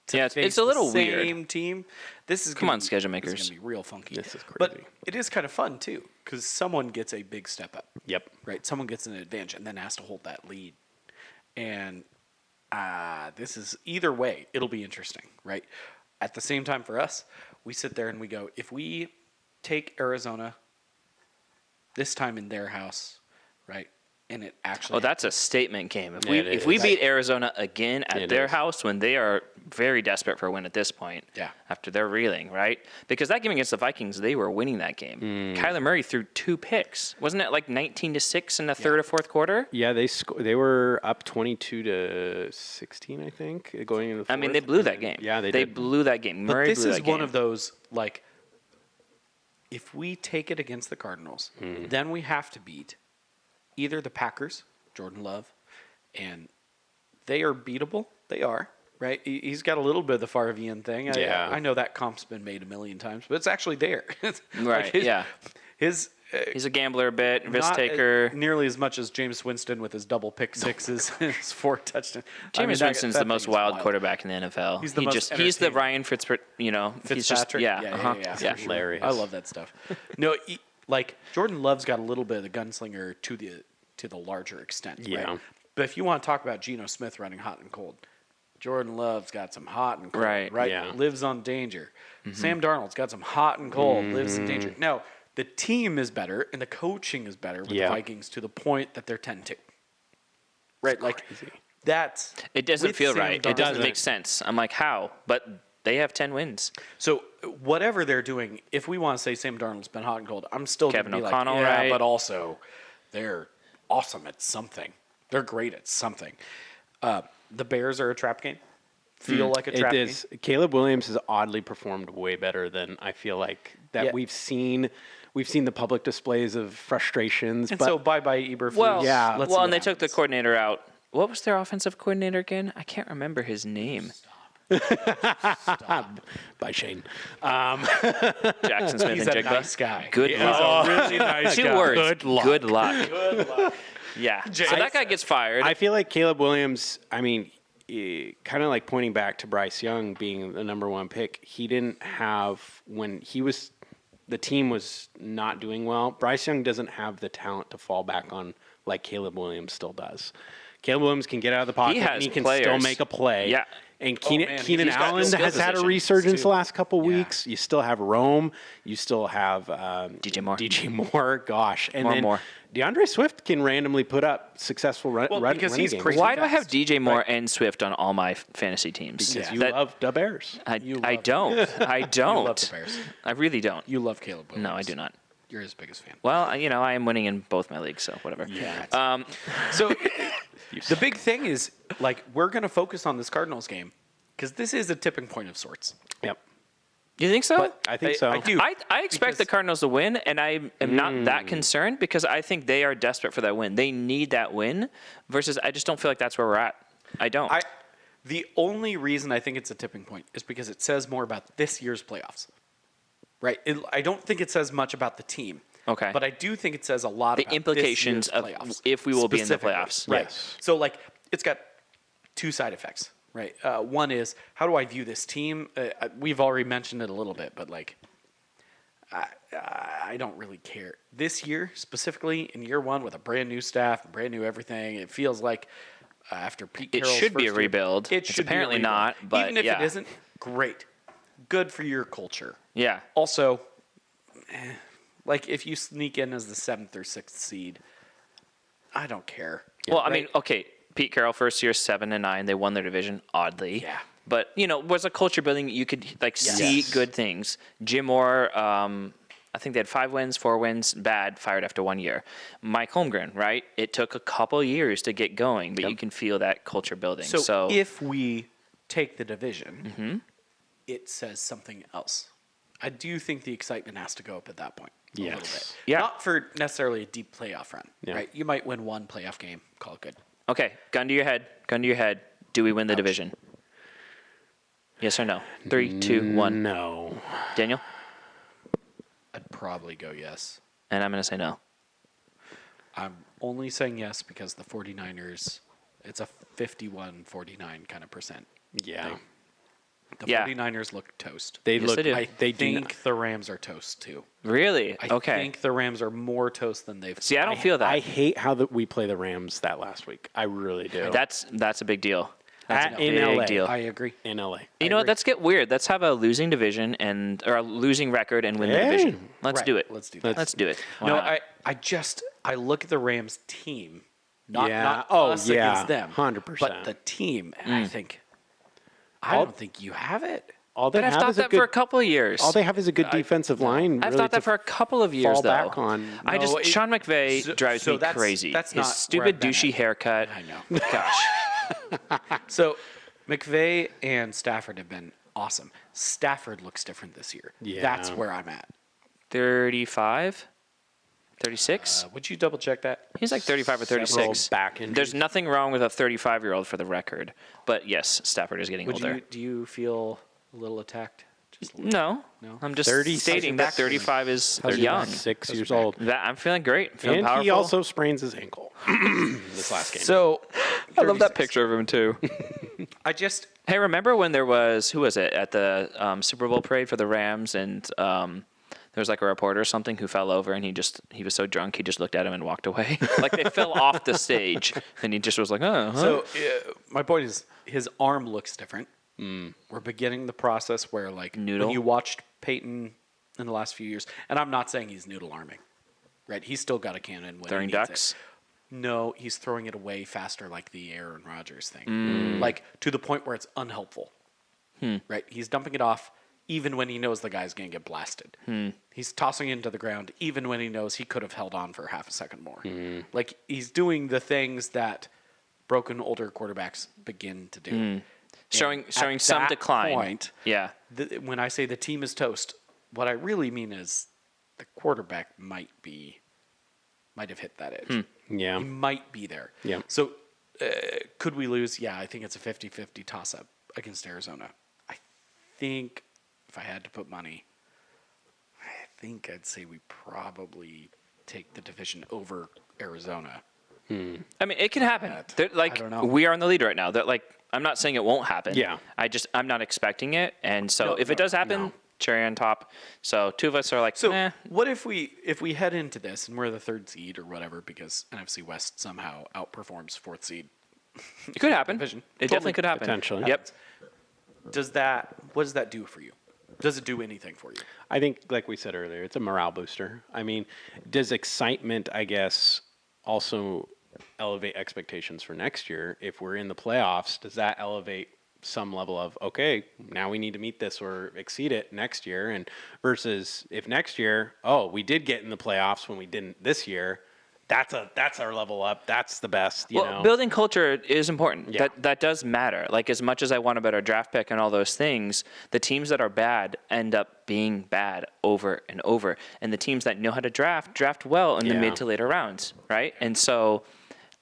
To
Yeah,
face
it's a little
the
weird.
same team. This is
Come on, schedule
This
makers.
is gonna be real funky.
This is crazy.
But it is kind of fun too because someone gets a big step up.
Yep.
Right. Someone gets an advantage and then has to hold that lead, and this is either way. It'll be interesting, right? At the same time, for us, we sit there and we go, if we take Arizona this time in their house, right? And it actually.
Oh, that's a statement game. If
It
we
is.
beat Arizona again at
It
their
is.
house when they are very desperate for a win at this point,
Yeah.
after they're reeling, right? Because that game against the Vikings, they were winning that game. Kyler Murray threw 2 picks. Wasn't it like 19-6 in the third or fourth quarter?
Yeah, they were up 22-16, I think, going into the
I mean,
fourth.
they blew that game.
Yeah, they
They
did.
blew that game.
But
Murray
this
blew
is
that game.
one of those, like, if we take it against the Cardinals, then we have to beat either the Packers, Jordan Love, and they are beatable. They are, right? He's got a little bit of the Farvian thing.
Yeah.
I know that comp's been made a million times, but it's actually there.
Right, yeah.
His
He's a gambler a bit, risk
not
taker.
nearly as much as Jameis Winston with his double pick sixes, his 4 touchdowns.
Jameis Winston's the most wild quarterback in the NFL.
He's the most
he's the
entertaining.
Ryan He's just,
Fitzpatrick.
yeah.
for sure.
Hilarious.
I love that stuff. No, like Jordan Love's got a little bit of the gunslinger to the larger extent.
Yeah.
Right? But if you want to talk about Geno Smith running hot and cold, Jordan Love's got some hot and cold.
Right.
Yeah.
Lives on danger. Sam Darnold's got some hot and cold. Lives in danger. Now the team is better and the coaching is better with the Vikings to the point that they're 10-2. Right. Like that's.
It doesn't
with
feel
Sam
right. It doesn't
Darnold.
make sense. I'm like, how? But they have 10 wins.
So whatever they're doing, if we want to say Sam Darnold's been hot and cold, I'm still going to
Kevin
be
O'Connell,
like, yeah,
right?
but also they're awesome at something. They're great at something. The Bears are a trap game. Feel like a trap
It
game.
is. Caleb Williams has oddly performed way better than I feel like that
Yeah.
we've seen. We've seen the public displays of frustrations,
And
but
so bye-bye Eberflus.
Well,
Let's see
and
what
they took the
happens.
coordinator out what was their offensive coordinator again? I can't remember his name.
By Shane.
Jackson Smith
He's
and
a
Jigba.
nice guy.
Good
He's
luck.
a really nice
Two
guy.
words.
Good luck.
Good luck. Yeah. So that guy gets fired.
I feel like Caleb Williams, I mean, kind of like pointing back to Bryce Young being the number one pick, he didn't have, when the team was not doing well, Bryce Young doesn't have the talent to fall back on like Caleb Williams still does. Caleb Williams can get out of the pocket and he can still make a play.
Yeah.
And
man,
Keenan
he's got
Allen
skill
has had a
positions,
resurgence the
too.
last couple
Yeah.
weeks. You still have Rome. You still have
DJ Moore.
DJ Moore, gosh. And then
Moore.
DeAndre Swift can randomly put up successful
Well, because
running
he's
games.
crazy.
Why do I have
fast.
DJ Moore and Swift on all my fantasy teams?
Because you
That-
love the Bears.
I
love-
don't. I don't.
You love the Bears.
I really don't.
You love Caleb Williams.
No, I do not.
You're his biggest fan.
Well, I am winning in both my leagues, so whatever.
Yeah. So the big thing is, like, we're going to focus on this Cardinals game because this is a tipping point of sorts.
Yep.
You think so?
I think so.
I do.
I expect the
Because-
Cardinals to win, and I am not that concerned because I think they are desperate for that win. They need that win versus I just don't feel like that's where we're at. I don't.
The only reason I think it's a tipping point is because it says more about this year's playoffs. Right? I don't think it says much about the team.
Okay.
But I do think it says a lot
The
about
implications
this
of
year's playoffs,
if we will be in the
specifically.
playoffs.
Right.
Yes.
So, like, it's got two side effects, right? One is, how do I view this team? We've already mentioned it a little bit, but, like, I don't really care. This year, specifically, in year one, with a brand new staff, brand new everything, it feels like after Pete
It
Carroll's
should be a
first year-
rebuild.
It
It's
should
apparently
be a rebuild.
not, but
even if
yeah.
it isn't, great. Good for your culture.
Yeah.
Also, like if you sneak in as the 7th or 6th seed, I don't care.
Well, I
Right?
mean, okay, Pete Carroll first year 7-9, they won their division oddly.
Yeah.
But was a culture building. You could see
Yes.
good things. Jim Moore, I think they had 5 wins, 4 wins, bad, fired after 1 year. Mike Holmgren, right? It took a couple years to get going, but you can feel that culture building.
So if we take the division, it says something else. I do think the excitement has to go up at that point. A little
Yes.
bit.
Yeah.
Not for necessarily a deep playoff run,
Yeah.
right? You might win one playoff game, call it good.
okay, gun to your head. Do we win the division? Yes or no? 3, 2, 1.
No.
Daniel?
I'd probably go yes.
And I'm going to say no.
I'm only saying yes because the 49ers, it's a 51-49 kind of percent.
Yeah.
The
Yeah.
49ers look toast.
They
Yes,
look.
they do.
I
They do.
think the Rams are toast too.
Really?
I
Okay.
think the Rams are more toast than they've.
See, I don't feel that.
I hate how we play the Rams that last week. I really do.
That's a big deal. That's a
in
big
LA.
deal.
I agree.
in LA.
You know what? Let's get weird. Let's have a losing division or a losing record and win the
Hey.
division. Let's
Right.
do it.
Let's do that.
Let's do it. Why
No,
not?
I look at the Rams team, not
Yeah.
us
yeah.
against them,
100%.
but the team, and I think, I don't think you have it.
All they
But I've
have
thought
is a
that for a
good.
couple of years.
All they have is a good defensive line.
I've
really
thought that
to
for a couple of years,
fall
though.
back on.
I
No,
just Sean McVay
so-
drives
so
me
that's-
crazy.
that's
His
not where
stupid
I've been
douchey
at.
haircut.
I know.
Gosh.
So McVay and Stafford have been awesome. Stafford looks different this year.
Yeah.
That's where I'm at.
35? 36?
Would you double check that?
He's like 35 or 36.
back injuries.
There's nothing wrong with a 35-year-old for the record. But yes, Stafford is getting older.
Do you feel a little attacked? Just a little.
No.
No?
I'm just
30
stating that 35 is
How's your
young.
back? 6 years old.
That I'm feeling great. Feeling
And
powerful.
he also sprains his ankle this last game.
So
I love that
36.
picture of him too.
I just
Hey, remember when there was who was it at the Super Bowl parade for the Rams, and there was like a reporter or something who fell over, and he was so drunk he just looked at him and walked away. Like they fell off the stage, and he just was like, oh. Huh?
So my point is, his arm looks different. We're beginning the process where, like,
Noodle?
when you watched Peyton in the last few years, and I'm not saying he's noodle arming, right? He's still got a cannon when
Throwing
he needs
ducks.
it. No, he's throwing it away faster, like the Aaron Rodgers thing, like to the point where it's unhelpful. Right? He's dumping it off even when he knows the guy's gonna get blasted. He's tossing it into the ground even when he knows he could have held on for half a second more. Like he's doing the things that broken older quarterbacks begin to do.
showing
At
some
that
decline.
point,
Yeah.
when I say the team is toast, what I really mean is the quarterback might have hit that edge.
yeah.
He might be there.
Yeah.
So Could we lose? Yeah, I think it's a 50-50 toss-up against Arizona. I think if I had to put money, I think I'd say we probably take the division over Arizona.
I mean, it can happen.
I don't know.
We are in the lead right now. I'm not saying it won't happen.
Yeah.
I'm not expecting it. And so if it does happen, cherry on top. So two of us are like,
So what if we head into this and we're the third seed or whatever because NFC West somehow outperforms fourth seed?
it could happen.
Division.
It definitely could happen.
Potentially.
Yep.
What does that do for you? Does it do anything for you?
I think, like we said earlier, it's a morale booster. I mean, does excitement, I guess, also elevate expectations for next year? If we're in the playoffs, does that elevate some level of, okay, now we need to meet this or exceed it next year? And versus if next year, we did get in the playoffs when we didn't this year, that's our level up. That's the best, you know.
Building culture is important.
Yeah.
That does matter. Like, as much as I want a better draft pick and all those things, the teams that are bad end up being bad over and over. And the teams that know how to draft well in the mid to later rounds, right? And so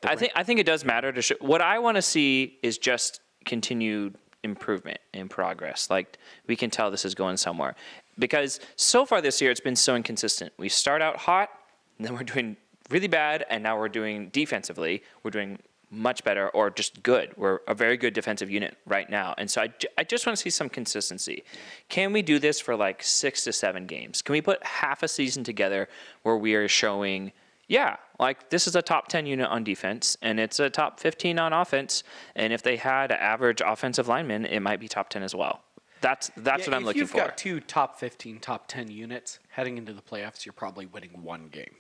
I think it does matter to show. What I want to see is just continued improvement and progress. Like, we can tell this is going somewhere. Because so far this year, it's been so inconsistent. We start out hot, and then we're doing really bad, and now we're doing defensively. We're doing much better or just good. We're a very good defensive unit right now. And so I just want to see some consistency. Can we do this for like 6 to 7 games? Can we put half a season together where we are showing, like this is a top 10 unit on defense and it's a top 15 on offense. And if they had an average offensive lineman, it might be top 10 as well. That's what I'm looking for.
If you've got 2 top 15, top 10 units heading into the playoffs, you're probably winning 1 game.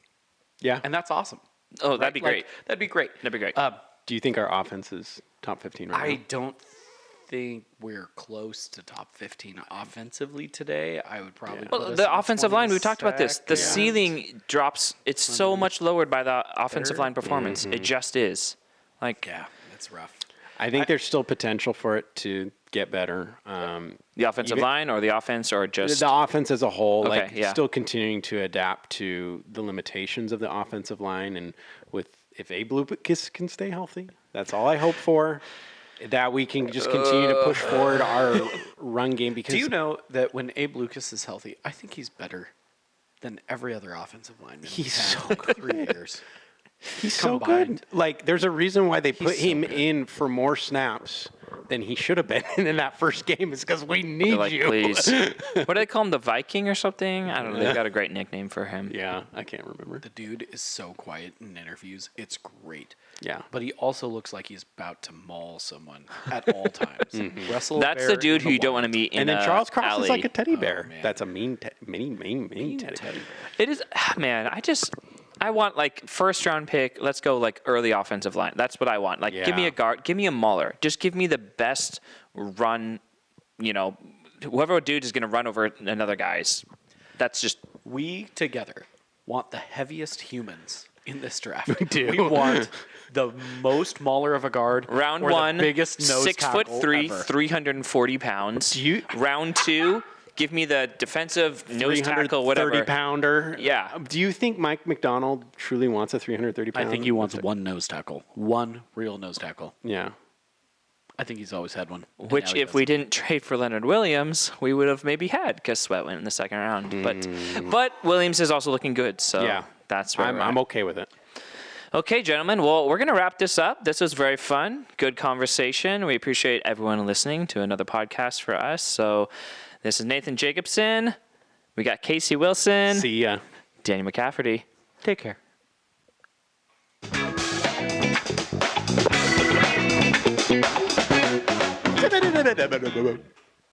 Yeah.
And that's awesome.
Oh, that'd be great.
That'd be great.
That'd be great.
Do you think our offense is top 15 right
I
now?
don't think we're close to top 15 offensively today. I would probably put us
the
in
offensive line, we talked about this. The
22nd.
ceiling drops. It's so much lowered by the offensive line performance. It just is. Like,
Yeah, that's rough.
I think there's still potential for it to get better.
the offensive line or the offense or just
The offense as a whole,
Okay,
still continuing to adapt to the limitations of the offensive line, and if Abe Lucas can stay healthy, that's all I hope for. That we can just continue to push forward our run game. Because
Do you know that when Abe Lucas is healthy, I think he's better than every other offensive lineman
He's
had
so
in 3 years.
he's so
combined.
good. Like, there's a reason why they put
so
him
good.
in for more snaps than he should have been in that first game. Is because we need
they're like,
you.
please. What do they call him? The Viking or something? I don't know. They've got a great nickname for him.
Yeah, I can't remember.
The dude is so quiet in interviews. It's great.
Yeah.
But he also looks like he's about to maul someone at all times. Russell
That's
Bear
the dude
in
who you don't want to
wild.
meet in
And then
a
Charles Cross
alley.
is like a teddy bear.
man.
That's a mean teddy.
It is, man. I want like first round pick. Let's go like early offensive line. That's what I want. Like, give me
Yeah.
a guard. Give me a mauler. Just give me the best run. Whoever dude is going to run over another guy's. That's just
We together want the heaviest humans in this draft.
We do.
We want the most mauler of a guard.
round
or
one.
the biggest nose
6'3",
tackle
340 pounds. Round 2. Give me the defensive nose tackle, whatever.
330-pounder.
Yeah.
Do you think Mike McDonald truly wants a 330-pounder?
I think he wants one nose tackle. One real nose tackle.
Yeah.
I think he's always had one. and
Which,
now he
if we
doesn't.
didn't trade for Leonard Williams, we would have maybe had because Sweat went in the second round. But Williams is also looking good, so
Yeah.
that's where
I'm okay with it.
Okay, gentlemen. Well, we're going to wrap this up. This was very fun. Good conversation. We appreciate everyone listening to another podcast for us. So this is Nathan Jacobson. We got Casey Wilson.
See ya.
Danny McCafferty. Take care.